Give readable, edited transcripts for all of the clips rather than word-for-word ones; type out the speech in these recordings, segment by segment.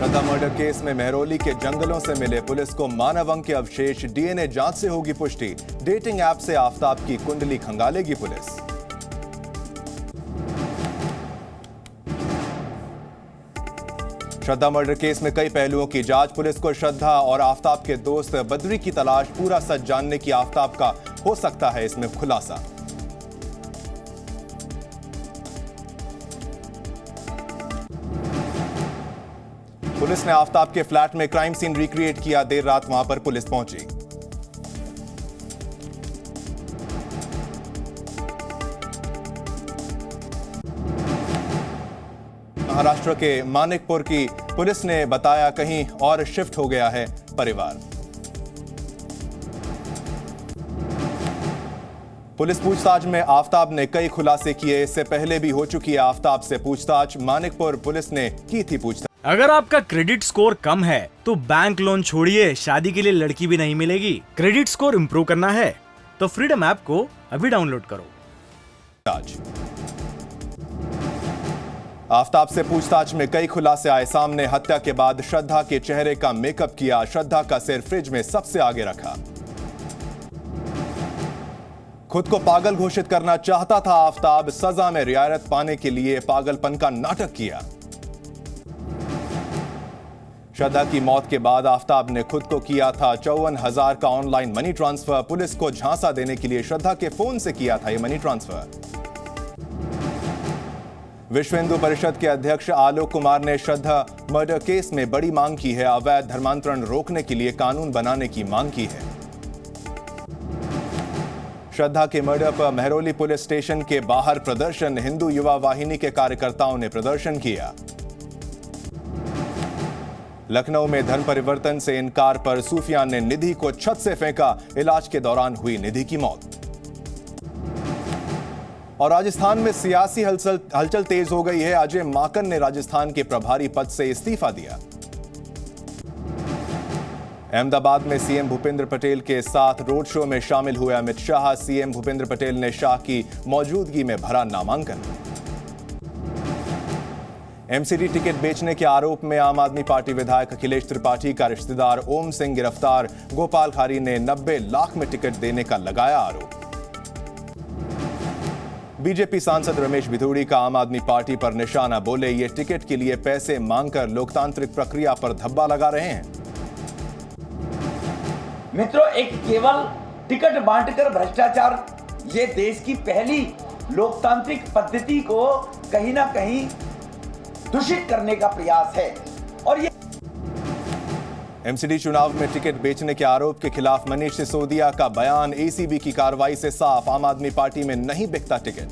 श्रद्धा murder case में मेहरौली के जंगलों से मिले पुलिस को मानव अंग के अवशेष, डीएनए जांच से होगी पुष्टि। डेटिंग ऐप से आफताब की कुंडली खंगालेगी पुलिस। श्रद्धा मर्डर केस में कई पहलुओं की जांच। पुलिस को श्रद्धा और आफताब के दोस्त बद्री की तलाश। पूरा सच जानने की आफताब का हो सकता है इसमें खुलासा। पुलिस ने आफताब के फ्लैट में क्राइम सीन रिक्रिएट किया। देर रात वहां पर पुलिस पहुंची। महाराष्ट्र के मानिकपुर की पुलिस ने बताया कहीं और शिफ्ट हो गया है परिवार। पुलिस पूछताछ में आफताब ने कई खुलासे किए। इससे पहले भी हो चुकी है आफताब से पूछताछ। मानिकपुर पुलिस ने की थी पूछताछ। अगर आपका क्रेडिट स्कोर कम है तो बैंक लोन छोड़िए, शादी के लिए लड़की भी नहीं मिलेगी। क्रेडिट स्कोर इंप्रूव करना है तो फ्रीडम ऐप को अभी डाउनलोड करो। आफताब से पूछताछ में कई खुलासे आए सामने। हत्या के बाद श्रद्धा के चेहरे का मेकअप किया। श्रद्धा का सिर फ्रिज में सबसे आगे रखा। खुद को पागल घोषित करना चाहता था आफताब। सजा में रियायत पाने के लिए पागलपन का नाटक किया। श्रद्धा की मौत के बाद आफताब ने खुद को किया था 54,000 का ऑनलाइन मनी ट्रांसफर। पुलिस को झांसा देने के लिए श्रद्धा के फोन से किया था यह मनी ट्रांसफर। विश्व हिंदू परिषद के अध्यक्ष आलोक कुमार ने श्रद्धा मर्डर केस में बड़ी मांग की है। अवैध धर्मांतरण रोकने के लिए कानून बनाने की मांग की है। श्रद्धा के मर्डर पर मेहरौली पुलिस स्टेशन के बाहर प्रदर्शन। हिंदू युवा वाहिनी के कार्यकर्ताओं ने प्रदर्शन किया। लखनऊ में धर्म परिवर्तन से इनकार पर सूफियान ने निधि को छत से फेंका। इलाज के दौरान हुई निधि की मौत। और राजस्थान में सियासी हलचल तेज हो गई है। अजय माकन ने राजस्थान के प्रभारी पद से इस्तीफा दिया। अहमदाबाद में सीएम भूपेंद्र पटेल के साथ रोड शो में शामिल हुए अमित शाह। सीएम भूपेंद्र पटेल ने शाह की मौजूदगी में भरा नामांकन। एमसीडी टिकट बेचने के आरोप में आम आदमी पार्टी विधायक अखिलेश त्रिपाठी का रिश्तेदार ओम सिंह गिरफ्तार। गोपाल खारी ने 90 लाख में टिकट देने का लगाया आरोप। बीजेपी सांसद रमेश भिथोड़ी का आम आदमी पार्टी पर निशाना। बोले ये टिकट के लिए पैसे मांगकर लोकतांत्रिक प्रक्रिया पर धब्बा लगा रहे हैं। मित्रों, एक केवल टिकट बांटकर भ्रष्टाचार ये देश की पहली लोकतांत्रिक पद्धति को कहीं ना कहीं दूषित करने का प्रयास है। और ये एमसीडी चुनाव में टिकट बेचने के आरोप के खिलाफ मनीष सिसोदिया का बयान। एसीबी की कार्रवाई से साफ, आम आदमी पार्टी में नहीं बिकता टिकट।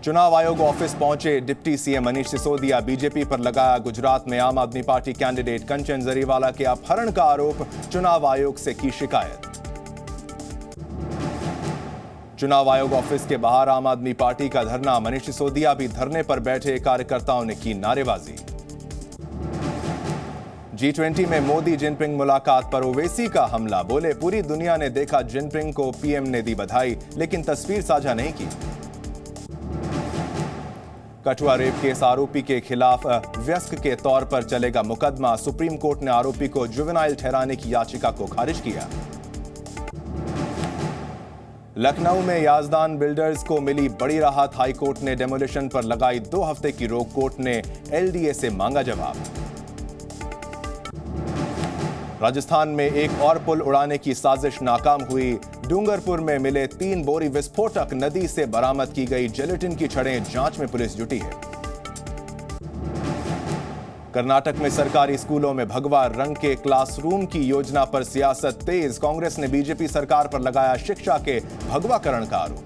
चुनाव आयोग ऑफिस पहुंचे deputy CM Manish Sisodia. BJP पर लगाया गुजरात में आम आदमी पार्टी कैंडिडेट कंचन जरीवाला के अपहरण का आरोप। चुनाव आयोग से की शिकायत। चुनाव आयोग ऑफिस के बाहर आम आदमी पार्टी का धरना। मनीष सिसोदिया भी धरने पर बैठे। कार्यकर्ताओं ने की नारेबाजी। G20 में मोदी जिनपिंग मुलाकात पर ओवैसी का हमला। बोले पूरी दुनिया ने देखा जिनपिंग को, पीएम ने दी बधाई लेकिन तस्वीर साझा नहीं की। कठुआ रेप केस आरोपी के खिलाफ व्यस्क के तौर पर चलेगा मुकदमा। सुप्रीम कोर्ट ने आरोपी को जुवेनाइल ठहराने की याचिका को खारिज किया। लखनऊ में याजदान बिल्डर्स को मिली बड़ी राहत। हाईकोर्ट ने डेमोलिशन पर लगाई 2 हफ्ते की रोक। कोर्ट ने एलडीए से मांगा जवाब। राजस्थान में एक और पुल उड़ाने की साजिश नाकाम हुई। डूंगरपुर में मिले 3 बोरी विस्फोटक। नदी से बरामद की गई जिलेटिन की छड़ें। जांच में पुलिस जुटी है। कर्नाटक में सरकारी स्कूलों में भगवा रंग के क्लासरूम की योजना पर सियासत तेज। कांग्रेस ने बीजेपी सरकार पर लगाया शिक्षा के भगवाकरण का आरोप।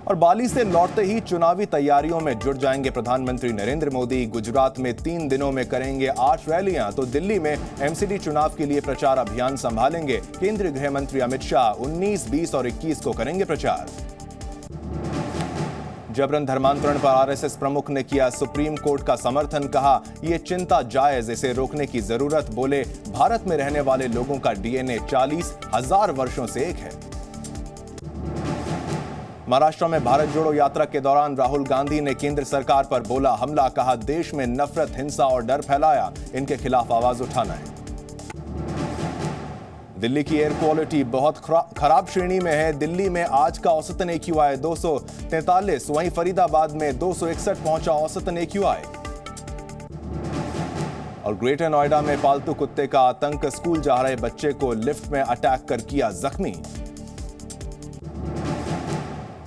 और बाली से लौटते ही चुनावी तैयारियों में जुट जाएंगे प्रधानमंत्री नरेंद्र मोदी। गुजरात में 3 दिनों में करेंगे 8 रैलियां तो दिल्ली में एमसीडी चुनाव के लिए प्रचार अभियान संभालेंगे। केंद्रीय गृह मंत्री अमित शाह 19, 20 और 21 को करेंगे प्रचार। जबरन धर्मांतरण पर आरएसएस प्रमुख ने किया सुप्रीम कोर्ट का समर्थन। कहा यह चिंता जायज, इसे रोकने की जरूरत। बोले भारत में रहने वाले लोगों का डीएनए 40,000 वर्षों से एक है। महाराष्ट्र में भारत जोड़ो यात्रा के दौरान राहुल गांधी ने केंद्र सरकार पर बोला हमला, कहा देश में नफरत, हिंसा और डर फैलाया, इनके खिलाफ आवाज उठाना है। दिल्ली की एयर क्वालिटी बहुत खराब श्रेणी में है। दिल्ली में आज का औसतन AQI 243, वहीं फरीदाबाद में 261 पहुंचा औसतन AQI। और ग्रेटर नोएडा में पालतू कुत्ते का आतंक, स्कूल जा रहे बच्चे को लिफ्ट में अटैक कर किया जख्मी।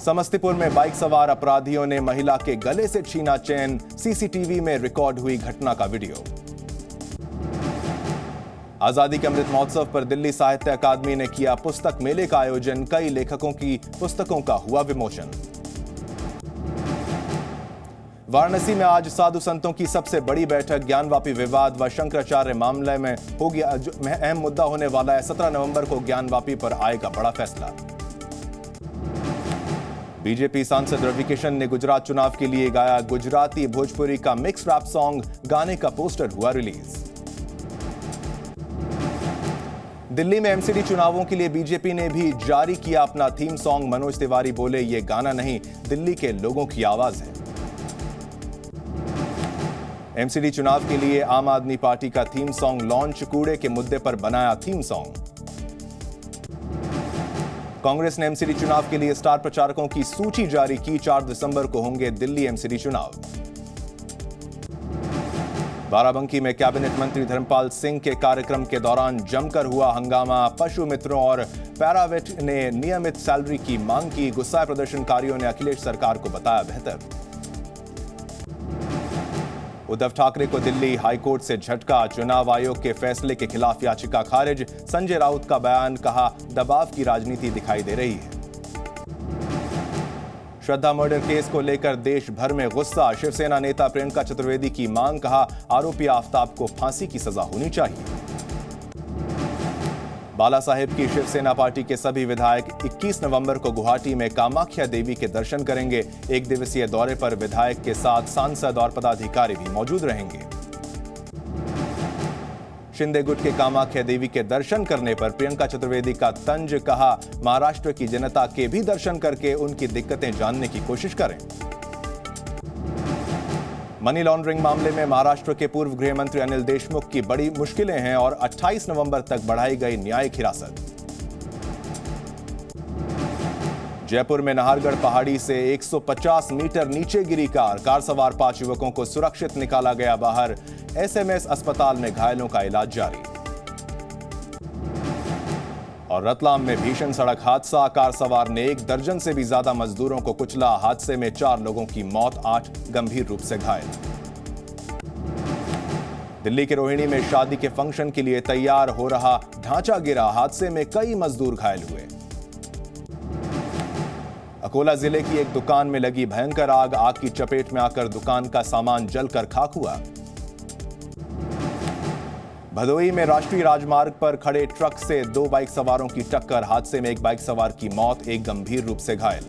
समस्तीपुर में बाइक सवार अपराधियों ने महिला के गले से छीना चेन, CCTV में रिकॉर्ड हुई घटना का वीडियो। आजादी के अमृत महोत्सव पर दिल्ली साहित्य अकादमी ने किया पुस्तक मेले का आयोजन, कई लेखकों की पुस्तकों का हुआ विमोचन। वाराणसी में आज साधु संतों की सबसे बड़ी बैठक, ज्ञानवापी विवाद व शंकराचार्य मामले में होगी अहम मुद्दा होने वाला है। 17 नवंबर को ज्ञानवापी पर आएगा बड़ा फैसला। बीजेपी सांसद रवि किशन ने गुजरात चुनाव के लिए गाया गुजराती भोजपुरी का मिक्स रैप सॉन्ग, गाने का पोस्टर हुआ रिलीज। दिल्ली में MCD चुनावों के लिए बीजेपी ने भी जारी किया अपना थीम सॉन्ग। मनोज तिवारी बोले ये गाना नहीं, दिल्ली के लोगों की आवाज है। MCD चुनाव के लिए आम आदमी पार्टी का थीम सॉन्ग लॉन्च, कूड़े के मुद्दे पर बनाया थीम सॉन्ग। कांग्रेस ने MCD चुनाव के लिए स्टार प्रचारकों की सूची जारी की, 4 दिसंबर को होंगे दिल्ली MCD चुनाव। बाराबंकी में कैबिनेट मंत्री धर्मपाल सिंह के कार्यक्रम के दौरान जमकर हुआ हंगामा, पशु मित्रों और पैरावेट ने नियमित सैलरी की मांग की, गुस्साए प्रदर्शनकारियों ने अखिलेश सरकार को बताया बेहतर। उद्धव ठाकरे को दिल्ली हाईकोर्ट से झटका, चुनाव आयोग के फैसले के खिलाफ याचिका खारिज, संजय राउत का बयान, कहा दबाव की राजनीति दिखाई दे रही है। श्रद्धा मर्डर केस को लेकर देश भर में गुस्सा, शिवसेना नेता प्रियंका चतुर्वेदी की मांग, कहा आरोपी आफ्ताब को फांसी की सजा होनी चाहिए। बाला साहेब की शिवसेना पार्टी के सभी विधायक 21 नवंबर को गुवाहाटी में कामाख्या देवी के दर्शन करेंगे। एक दिवसीय दौरे पर विधायक के साथ सांसद और पदाधिकारी भी मौजूद रहेंगे। शिंदे गुट के कामाख्या देवी के दर्शन करने पर प्रियंका चतुर्वेदी का तंज, कहा महाराष्ट्र की जनता के भी दर्शन करके उनकी दिक्कतें जानने की कोशिश करें। मनी लॉन्ड्रिंग मामले में महाराष्ट्र के पूर्व गृह मंत्री अनिल देशमुख की बड़ी मुश्किलें हैं और 28 नवंबर तक बढ़ाई गई न्यायिक हिरासत। जयपुर में नाहरगढ़ पहाड़ी से 150 मीटर नीचे गिरी कार सवार 5 युवकों को सुरक्षित निकाला गया बाहर। SMS अस्पताल में घायलों का इलाज जारी। और रतलाम में भीषण सड़क हादसा, कार सवार ने 1 दर्जन से भी ज्यादा मजदूरों को कुचला, हादसे में 4 लोगों की मौत, 8 गंभीर रूप से घायल। दिल्ली के रोहिणी में शादी के फंक्शन के लिए तैयार हो रहा ढांचा गिरा, हादसे में कई मजदूर घायल हुए। अकोला जिले की एक दुकान में लगी भयंकर आग की चपेट में आकर दुकान का सामान जलकर खाक हुआ। भदोही में राष्ट्रीय राजमार्ग पर खड़े ट्रक से 2 बाइक सवारों की टक्कर, हादसे में 1 बाइक सवार की मौत, 1 गंभीर रूप से घायल।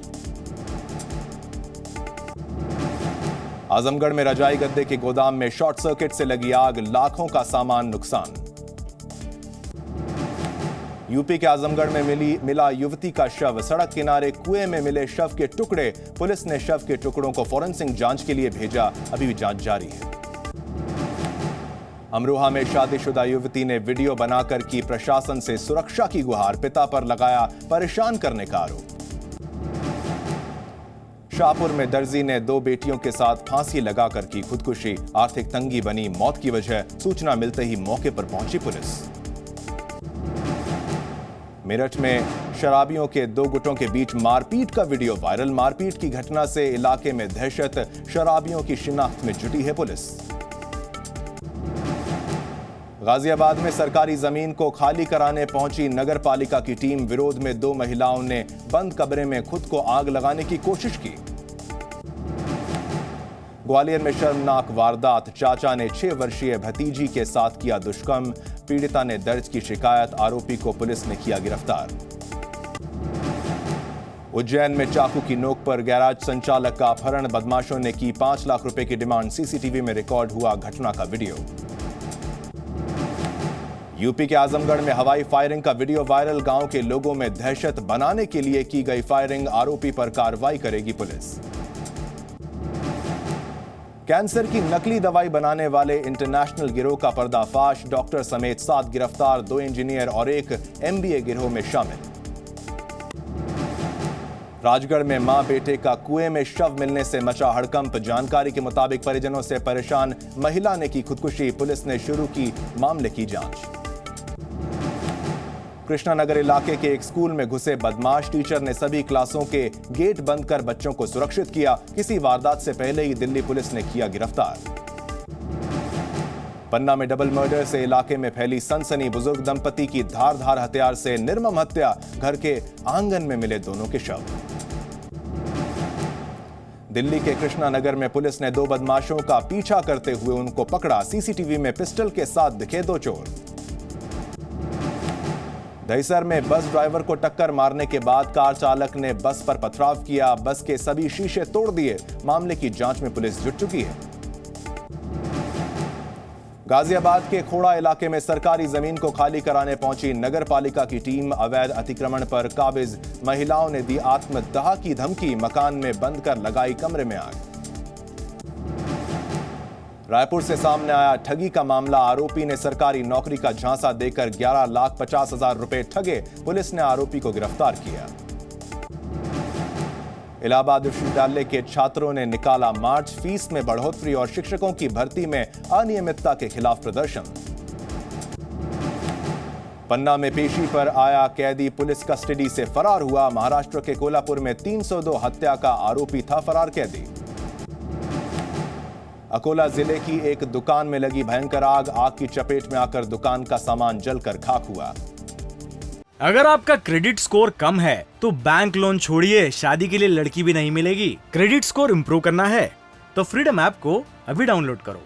आजमगढ़ में रजाई गद्दे के गोदाम में शॉर्ट सर्किट से लगी आग, लाखों का सामान नुकसान। यूपी के आजमगढ़ में मिला युवती का शव, सड़क किनारे कुएं में मिले शव के टुकड़े, पुलिस ने शव के टुकड़ों को फॉरेंसिक जांच के लिए भेजा, अभी भी जांच जारी है। अमरोहा में शादीशुदा युवती ने वीडियो बनाकर की प्रशासन से सुरक्षा की गुहार, पिता पर लगाया परेशान करने का आरोप। शाहपुर में दर्जी ने 2 बेटियों के साथ फांसी लगाकर की खुदकुशी, आर्थिक तंगी बनी मौत की वजह, सूचना मिलते ही मौके पर पहुंची पुलिस। मेरठ में शराबियों के 2 गुटों के बीच मारपीट का वीडियो वायरल, मारपीट की घटना से इलाके में दहशत, शराबियों की शिनाख्त में जुटी है पुलिस। गाजियाबाद में सरकारी जमीन को खाली कराने पहुंची नगर पालिका की टीम, विरोध में 2 महिलाओं ने बंद कमरे में खुद को आग लगाने की कोशिश की। ग्वालियर में शर्मनाक वारदात, चाचा ने 6 वर्षीय भतीजी के साथ किया दुष्कर्म, पीड़िता ने दर्ज की शिकायत, आरोपी को पुलिस ने किया गिरफ्तार। उज्जैन में चाकू की नोक पर गैराज संचालक का अपहरण, बदमाशों ने की 5 लाख रुपए की डिमांड, CCTV में रिकॉर्ड हुआ घटना का वीडियो। यूपी के आजमगढ़ में हवाई फायरिंग का वीडियो वायरल। गांव के लोगों में दहशत बनाने के लिए की गई फायरिंग। आरोपी पर कार्रवाई करेगी पुलिस। कैंसर की नकली दवाई बनाने वाले इंटरनेशनल गिरोह का पर्दाफाश। डॉक्टर समेत 7 गिरफ्तार, 2 इंजीनियर और 1 MBA गिरोह में शामिल। राजगढ़ में मां बेटे का कुएं में शव मिलने से मचा हड़कंप। जानकारी के मुताबिक परिजनों से परेशान महिला ने की खुदकुशी। पुलिस ने शुरू की मामले की जांच। कृष्णानगर इलाके के एक स्कूल में घुसे बदमाश। टीचर ने सभी क्लासों के गेट बंद कर बच्चों को सुरक्षित किया। किसी वारदात से पहले ही दिल्ली पुलिस ने किया गिरफ्तार। पन्ना में डबल मर्डर से इलाके में फैली सनसनी। बुजुर्ग दंपति की धारदार हथियार से निर्मम हत्या। घर के आंगन में मिले दोनों के शव। दिल्ली के कृष्णानगर में पुलिस ने 2 बदमाशों का पीछा करते हुए उनको पकड़ा। सीसीटीवी में पिस्टल के साथ दिखे 2 चोर। दहिसर में बस ड्राइवर को टक्कर मारने के बाद कार चालक ने बस पर पथराव किया। बस के सभी शीशे तोड़ दिए। मामले की जांच में पुलिस जुट चुकी है। गाजियाबाद के खोड़ा इलाके में सरकारी जमीन को खाली कराने पहुंची नगर पालिका की टीम। अवैध अतिक्रमण पर काबिज महिलाओं ने दी आत्मदाह की धमकी। मकान में बंद कर लगाई कमरे में आग। रायपुर से सामने आया ठगी का मामला। आरोपी ने सरकारी नौकरी का झांसा देकर 11,50,000 रुपए ठगे। पुलिस ने आरोपी को गिरफ्तार किया। इलाहाबाद विश्वविद्यालय के छात्रों ने निकाला मार्च। फीस में बढ़ोतरी और शिक्षकों की भर्ती में अनियमितता के खिलाफ प्रदर्शन। पन्ना में पेशी पर आया कैदी पुलिस कस्टडी से फरार हुआ। महाराष्ट्र के कोल्हापुर में 302 हत्या का आरोपी था फरार कैदी। अकोला जिले की एक दुकान में लगी भयंकर आग। आग की चपेट में आकर दुकान का सामान जलकर खाक हुआ। अगर आपका क्रेडिट स्कोर कम है तो बैंक लोन छोड़िए, शादी के लिए लड़की भी नहीं मिलेगी। क्रेडिट स्कोर इंप्रूव करना है तो फ्रीडम ऐप को अभी डाउनलोड करो।